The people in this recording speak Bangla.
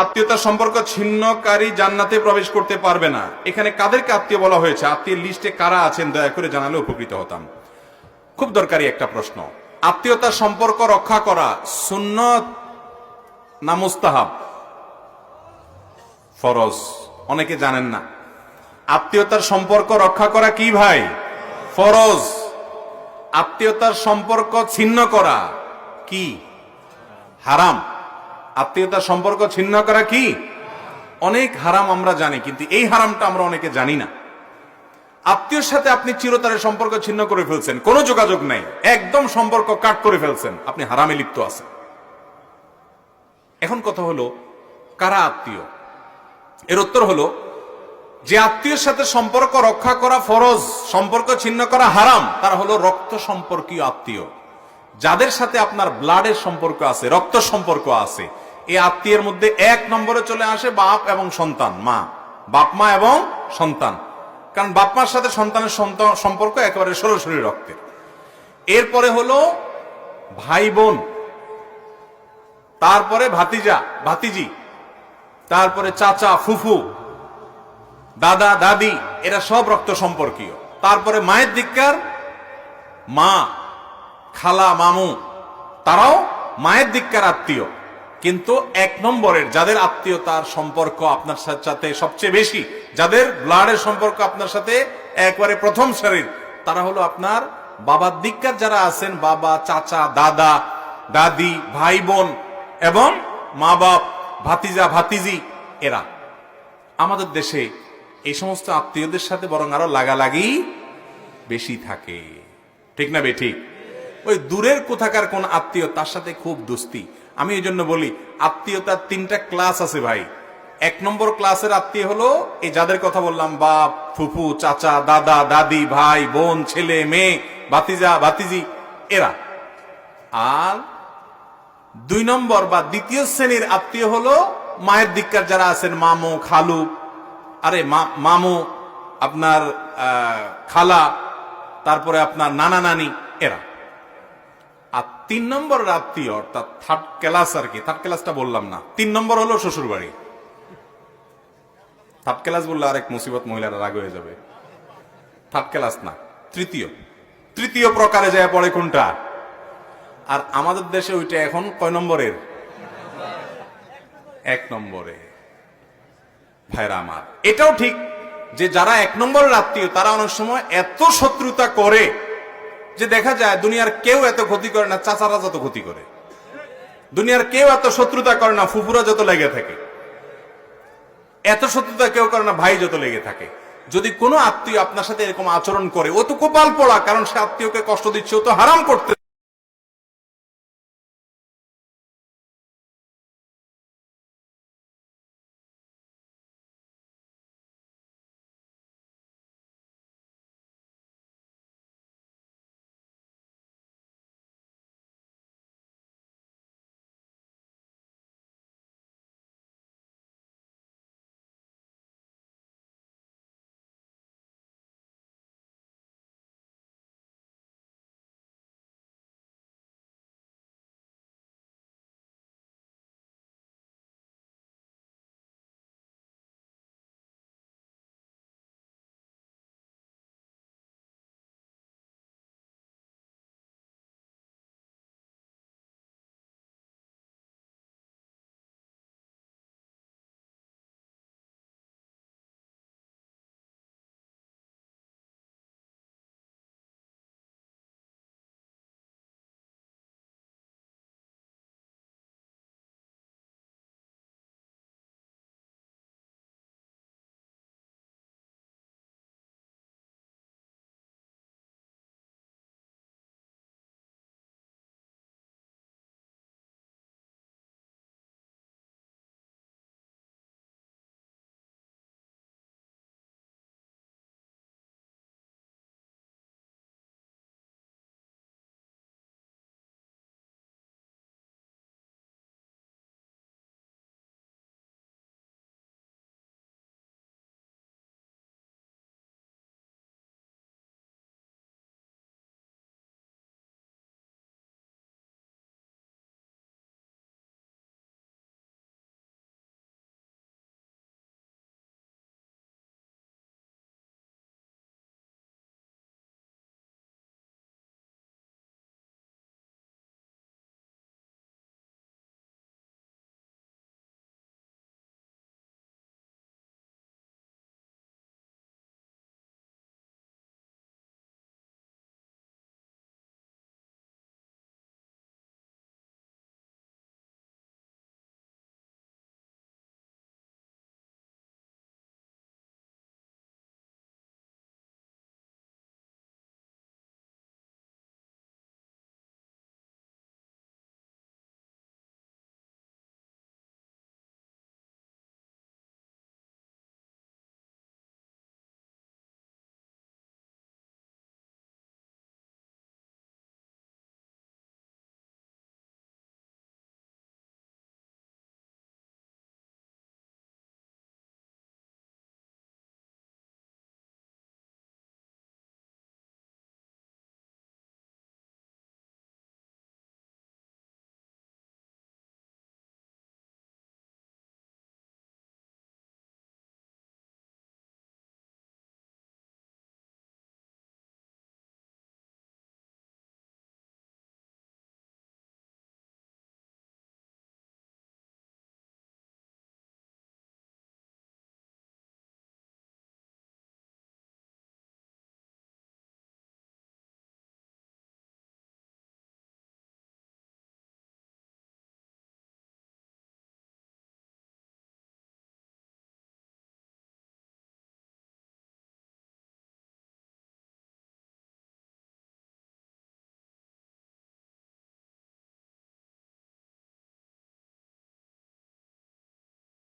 আত্মীয়তার সম্পর্ক ছিন্নকারী জান্নাতে প্রবেশ করতে পারবে না। এখানে কাদেরকে আত্মীয় বলা হয়েছে, আত্মীয়ের লিস্টে কারা আছেন দয়া করে জানালে উপকৃত হতাম। খুব দরকারি একটা প্রশ্ন। আত্মীয়তার সম্পর্ক রক্ষা করা সুন্নত না মুস্তাহাব? ফরজ। অনেকে জানেন না আত্মীয়তার সম্পর্ক রক্ষা করা কি ভাই? ফরজ। আত্মীয়তার সম্পর্ক ছিন্ন করা কি? হারাম। আত্মীয়তার সম্পর্ক ছিন্ন করা কি? অনেক হারাম আমরা জানি, কিন্তু এই হারামটা আমরা অনেকে জানি না। আত্মীয়র সাথে আপনি চিরতরের সম্পর্ক ছিন্ন করে ফেলছেন, কোনো যোগাযোগ নাই, একদম সম্পর্ক কাট করে ফেলছেন, আপনি হারামে লিপ্ত আছেন। এখন কথা হলো কারা আত্মীয়? এর উত্তর হলো যে আত্মীয়ের সাথে সম্পর্ক রক্ষা করা ফরজ, সম্পর্ক ছিন্ন করা হারাম, তারা হলো রক্ত সম্পর্কীয় আত্মীয়। যাদের সাথে আপনার ব্লাডের সম্পর্ক আছে, রক্ত সম্পর্ক আছে, এই আত্মীয়ের মধ্যে এক নম্বরে চলে আসে বাপ এবং সন্তান, মা, বাপ মা এবং সন্তান। কারণ বাপ মার সাথে সন্তানের সম্পর্ক একেবারে সরাসরি রক্তের। এরপরে হলো ভাই বোন, তারপরে ভাতিজা ভাতিজি, তারপরে চাচা ফুফু, দাদা দাদি, এরা সব রক্ত সম্পর্কীয়। তারপরে মায়ের দিককার মা, খালা, মামু, তারাও মায়ের দিককার আত্মীয়। কিন্তু এক নম্বরের যাদের আত্মীয়তার সম্পর্ক আপনার সাথে সবচেয়ে বেশি, যাদের ব্লাডের সম্পর্ক আপনার সাথে একবারে প্রথম সারির, তারা হলো আপনার বাবার দিককার যারা আছেন, বাবা, চাচা, দাদা, দাদি, ভাই বোন এবং মা বাপ, ভাতিজা ভাতিজি, এরা। আমাদের দেশে এই সমস্ত আত্মীয়দের সাথে বরং আরো লাগালাগি বেশি থাকে, ঠিক না বে ঠিক? ওই দূরের কোথাকার কোন আত্মীয়, তার সাথে খুব দোস্তি। আমি এই জন্য বলি আত্মীয়তার তিনটা ক্লাস আছে ভাই। এক নম্বর ক্লাসের আত্মীয় হলো এই যাদের কথা বললাম, বাপ, ফুফু, চাচা, দাদা দাদি, ভাই বোন, ছেলে মেয়ে, ভাতিজা ভাতিজি, এরা। আর দুই নম্বর বা দ্বিতীয় শ্রেণীর আত্মীয় হলো মায়ের দিককার যারা আছেন, মামু, খালু, আরে মামু, আপনার খালা, তারপরে আপনার নানা নানি, এরা। আর তিন নম্বর আত্মীয়, অর্থাৎ থার্ড ক্লাস আর কি, থার্ড ক্লাসটা বললাম না, তিন নম্বর হলো শ্বশুর বাড়ি। থার্ড ক্লাস বললে আরেক মুসিবত, মহিলারা রাগ হয়ে যাবে। থার্ড ক্লাস না, তৃতীয় প্রকারে যায় পড়ে কোনটা? আর আমাদের দেশে ওইটা এখন কয় নম্বরের? এক নম্বরে। ভাইরা আমার, এটাও ঠিক যে যারা এক নম্বরের আত্মীয়, তারা অনেক সময় এত শত্রুতা করে যে দেখা যায় দুনিয়ার কেউ এত ক্ষতি করে না চাচারা যত ক্ষতি করে, দুনিয়ার কেউ এত শত্রুতা করে না ফুফুরা যত লেগে থাকে, এত শত্রুতা কেউ করে না ভাই যত লেগে থাকে। যদি কোনো আত্মীয় আপনার সাথে এরকম আচরণ করে, ও তো কপাল পোড়া, কারণ সে আত্মীয়কে কষ্ট দিচ্ছে, ও তো হারাম করতে